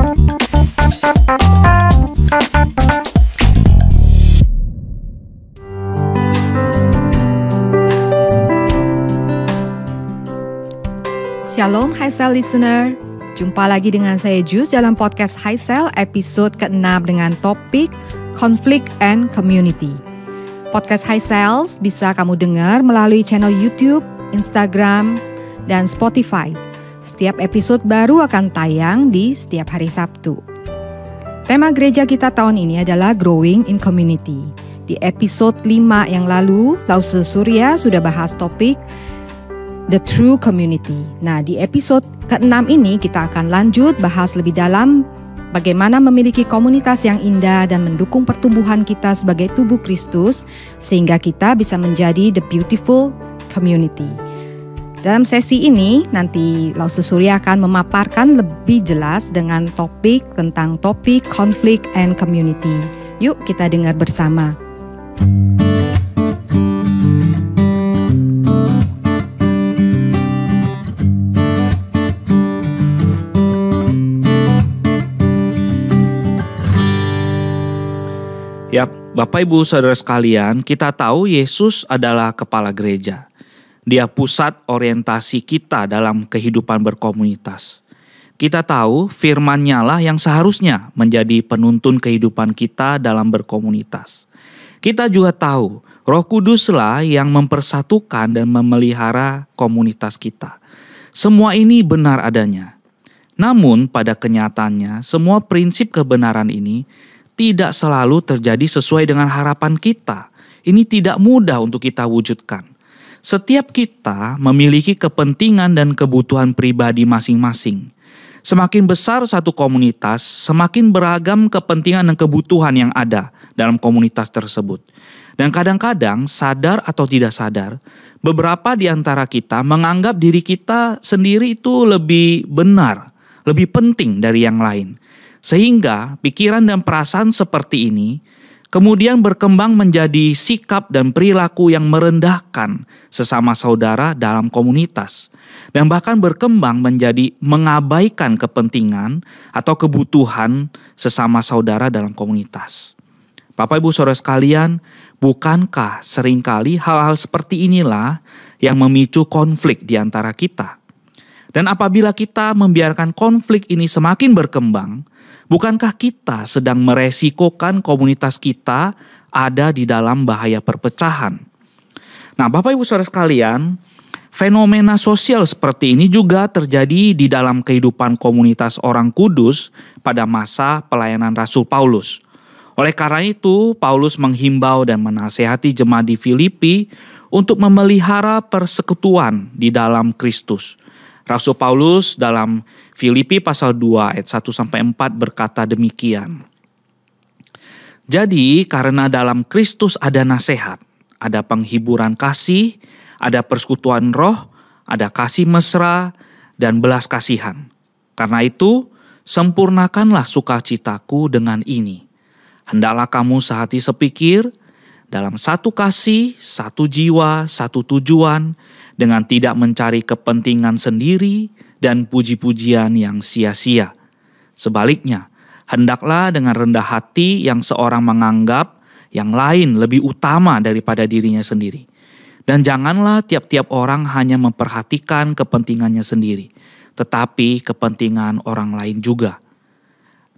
Shalom Highcell listener, jumpa lagi dengan saya Jus dalam podcast Highcell episode ke-6 dengan topik Conflict and Community. Podcast Highcell bisa kamu dengar melalui channel YouTube, Instagram, dan Spotify. Setiap episode baru akan tayang di setiap hari Sabtu. Tema gereja kita tahun ini adalah Growing in Community. Di episode 5 yang lalu, Lause Surya sudah bahas topik The True Community. Nah, di episode ke-6 ini kita akan lanjut bahas lebih dalam bagaimana memiliki komunitas yang indah dan mendukung pertumbuhan kita sebagai tubuh Kristus sehingga kita bisa menjadi the beautiful community. Dalam sesi ini nanti Lause Surya akan memaparkan lebih jelas dengan topik tentang topik conflict and community. Yuk kita dengar bersama. Ya, Bapak Ibu Saudara sekalian, kita tahu Yesus adalah kepala gereja. Dia pusat orientasi kita dalam kehidupan berkomunitas. Kita tahu firman-Nya lah yang seharusnya menjadi penuntun kehidupan kita dalam berkomunitas. Kita juga tahu Roh Kuduslah yang mempersatukan dan memelihara komunitas kita. Semua ini benar adanya. Namun pada kenyataannya semua prinsip kebenaran ini tidak selalu terjadi sesuai dengan harapan kita. Ini tidak mudah untuk kita wujudkan. Setiap kita memiliki kepentingan dan kebutuhan pribadi masing-masing. Semakin besar satu komunitas, semakin beragam kepentingan dan kebutuhan yang ada dalam komunitas tersebut. Dan kadang-kadang sadar atau tidak sadar, beberapa di antara kita menganggap diri kita sendiri itu lebih benar, lebih penting dari yang lain. Sehingga pikiran dan perasaan seperti ini kemudian berkembang menjadi sikap dan perilaku yang merendahkan sesama saudara dalam komunitas. Dan bahkan berkembang menjadi mengabaikan kepentingan atau kebutuhan sesama saudara dalam komunitas. Bapak Ibu Saudara sekalian, bukankah seringkali hal-hal seperti inilah yang memicu konflik di antara kita? Dan apabila kita membiarkan konflik ini semakin berkembang, bukankah kita sedang meresikokan komunitas kita ada di dalam bahaya perpecahan? Nah, Bapak Ibu Saudara sekalian, fenomena sosial seperti ini juga terjadi di dalam kehidupan komunitas orang kudus pada masa pelayanan Rasul Paulus. Oleh karena itu, Paulus menghimbau dan menasihati jemaat di Filipi untuk memelihara persekutuan di dalam Kristus. Rasul Paulus dalam Filipi pasal 2 ayat 1-4 berkata demikian. Jadi karena dalam Kristus ada nasihat, ada penghiburan kasih, ada persekutuan roh, ada kasih mesra, dan belas kasihan. Karena itu sempurnakanlah sukacitaku dengan ini. Hendaklah kamu sehati sepikir, dalam satu kasih, satu jiwa, satu tujuan, dengan tidak mencari kepentingan sendiri dan puji-pujian yang sia-sia. Sebaliknya, hendaklah dengan rendah hati yang seorang menganggap yang lain lebih utama daripada dirinya sendiri. Dan janganlah tiap-tiap orang hanya memperhatikan kepentingannya sendiri, tetapi kepentingan orang lain juga.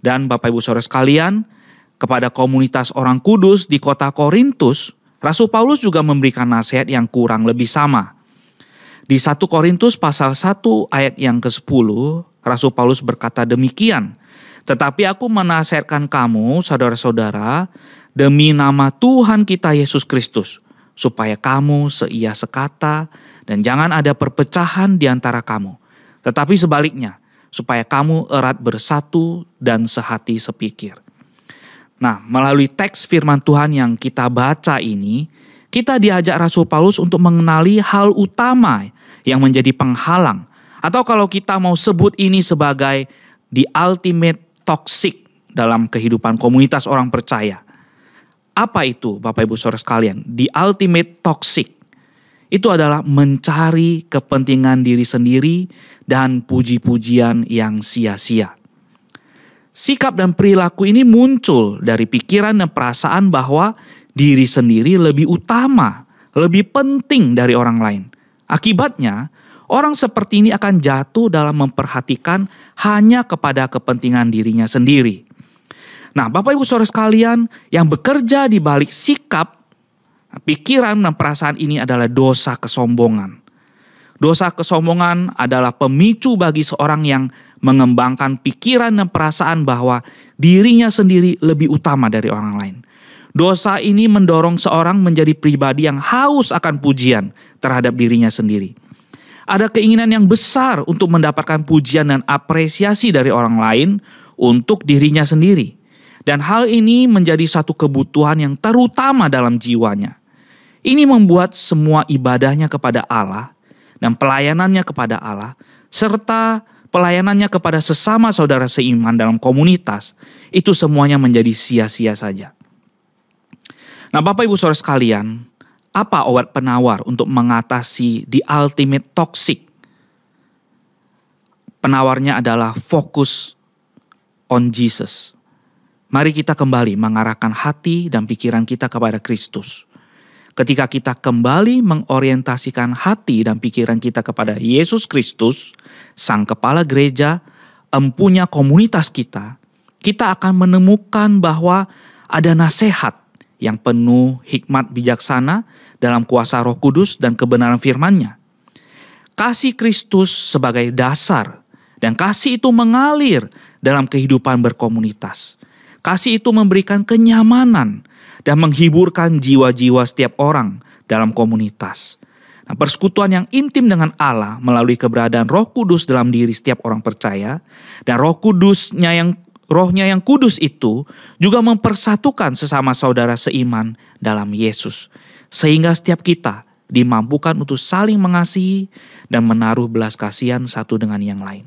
Dan Bapak Ibu Saudara sekalian, kepada komunitas orang kudus di kota Korintus, Rasul Paulus juga memberikan nasihat yang kurang lebih sama. Di 1 Korintus pasal 1 ayat yang ke-10, Rasul Paulus berkata demikian. Tetapi aku menasihatkan kamu, saudara-saudara, demi nama Tuhan kita Yesus Kristus, supaya kamu seia sekata dan jangan ada perpecahan di antara kamu. Tetapi sebaliknya, supaya kamu erat bersatu dan sehati sepikir. Nah, melalui teks firman Tuhan yang kita baca ini, kita diajak Rasul Paulus untuk mengenali hal utama yang menjadi penghalang. Atau kalau kita mau sebut ini sebagai the ultimate toxic dalam kehidupan komunitas orang percaya. Apa itu Bapak Ibu Saudara sekalian? The ultimate toxic. Itu adalah mencari kepentingan diri sendiri dan puji-pujian yang sia-sia. Sikap dan perilaku ini muncul dari pikiran dan perasaan bahwa diri sendiri lebih utama, lebih penting dari orang lain. Akibatnya, orang seperti ini akan jatuh dalam memperhatikan hanya kepada kepentingan dirinya sendiri. Nah, Bapak Ibu Saudara sekalian, yang bekerja di balik sikap, pikiran dan perasaan ini adalah dosa kesombongan. Dosa kesombongan adalah pemicu bagi seorang yang mengembangkan pikiran dan perasaan bahwa dirinya sendiri lebih utama dari orang lain. Dosa ini mendorong seorang menjadi pribadi yang haus akan pujian terhadap dirinya sendiri. Ada keinginan yang besar untuk mendapatkan pujian dan apresiasi dari orang lain untuk dirinya sendiri. Dan hal ini menjadi satu kebutuhan yang terutama dalam jiwanya. Ini membuat semua ibadahnya kepada Allah dan pelayanannya kepada Allah, serta pelayanannya kepada sesama saudara seiman dalam komunitas, itu semuanya menjadi sia-sia saja. Nah, Bapak Ibu Saudara sekalian, apa obat penawar untuk mengatasi the ultimate toxic? Penawarnya adalah fokus on Jesus. Mari kita kembali mengarahkan hati dan pikiran kita kepada Kristus. Ketika kita kembali mengorientasikan hati dan pikiran kita kepada Yesus Kristus, Sang Kepala Gereja, empunya komunitas kita, kita akan menemukan bahwa ada nasihat yang penuh hikmat bijaksana dalam kuasa Roh Kudus dan kebenaran firman-Nya. Kasih Kristus sebagai dasar, dan kasih itu mengalir dalam kehidupan berkomunitas. Kasih itu memberikan kenyamanan dan menghiburkan jiwa-jiwa setiap orang dalam komunitas. Nah, persekutuan yang intim dengan Allah melalui keberadaan Roh Kudus dalam diri setiap orang percaya, dan Rohnya yang kudus itu juga mempersatukan sesama saudara seiman dalam Yesus. Sehingga setiap kita dimampukan untuk saling mengasihi dan menaruh belas kasihan satu dengan yang lain.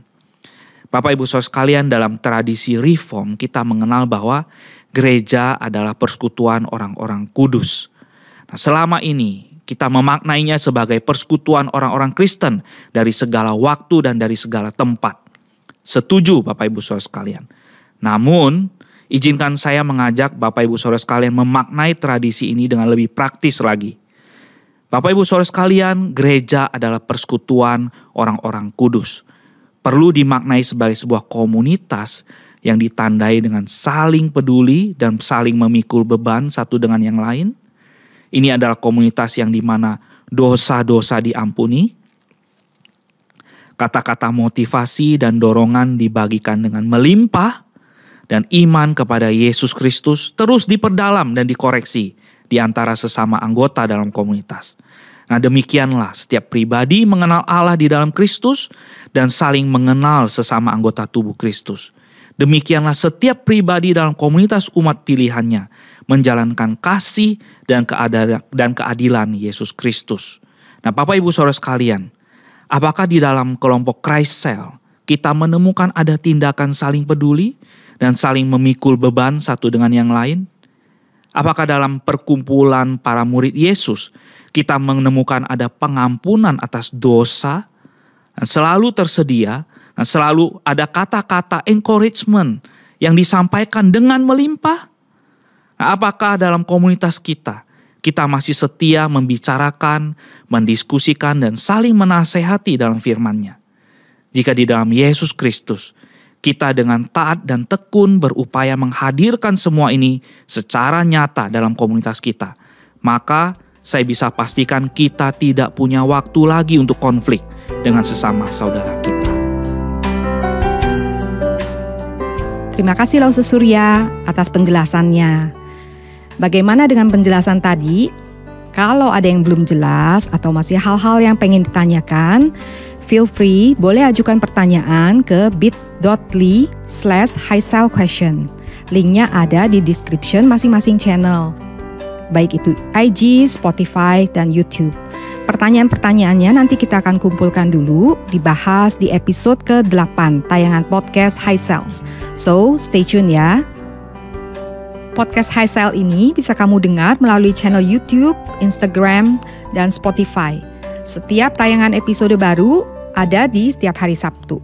Bapak Ibu Saudara sekalian, dalam tradisi Reform kita mengenal bahwa gereja adalah persekutuan orang-orang kudus. Nah, selama ini kita memaknainya sebagai persekutuan orang-orang Kristen dari segala waktu dan dari segala tempat. Setuju Bapak Ibu Saudara sekalian. Namun, izinkan saya mengajak Bapak Ibu Saudara sekalian memaknai tradisi ini dengan lebih praktis lagi. Bapak Ibu Saudara sekalian, gereja adalah persekutuan orang-orang kudus. Perlu dimaknai sebagai sebuah komunitas yang ditandai dengan saling peduli dan saling memikul beban satu dengan yang lain. Ini adalah komunitas yang dimana dosa-dosa diampuni. Kata-kata motivasi dan dorongan dibagikan dengan melimpah. Dan iman kepada Yesus Kristus terus diperdalam dan dikoreksi di antara sesama anggota dalam komunitas. Nah, demikianlah setiap pribadi mengenal Allah di dalam Kristus dan saling mengenal sesama anggota tubuh Kristus. Demikianlah setiap pribadi dalam komunitas umat pilihannya menjalankan kasih dan keadilan Yesus Kristus. Nah, Bapak Ibu Saudara sekalian, apakah di dalam kelompok Christ Cell kita menemukan ada tindakan saling peduli dan saling memikul beban satu dengan yang lain? Apakah dalam perkumpulan para murid Yesus kita menemukan ada pengampunan atas dosa dan selalu tersedia dan selalu ada kata-kata encouragement yang disampaikan dengan melimpah? Nah, apakah dalam komunitas kita masih setia membicarakan, mendiskusikan dan saling menasehati dalam firman-Nya? Jika di dalam Yesus Kristus kita dengan taat dan tekun berupaya menghadirkan semua ini secara nyata dalam komunitas kita, maka saya bisa pastikan kita tidak punya waktu lagi untuk konflik dengan sesama saudara kita. Terima kasih Lause Surya atas penjelasannya. Bagaimana dengan penjelasan tadi? Kalau ada yang belum jelas atau masih hal-hal yang pengen ditanyakan, feel free boleh ajukan pertanyaan ke bit.ly/highcellquestion. Linknya ada di description masing-masing channel, baik itu IG, Spotify, dan YouTube. Pertanyaan-pertanyaannya nanti kita akan kumpulkan dulu, dibahas di episode ke-8 tayangan podcast High Cells. So, stay tune ya. Podcast High Cell ini bisa kamu dengar melalui channel YouTube, Instagram, dan Spotify. Setiap tayangan episode baru ada di setiap hari Sabtu.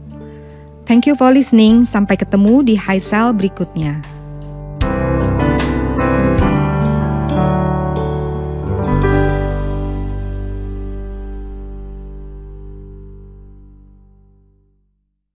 Thank you for listening. Sampai ketemu di High Cell berikutnya.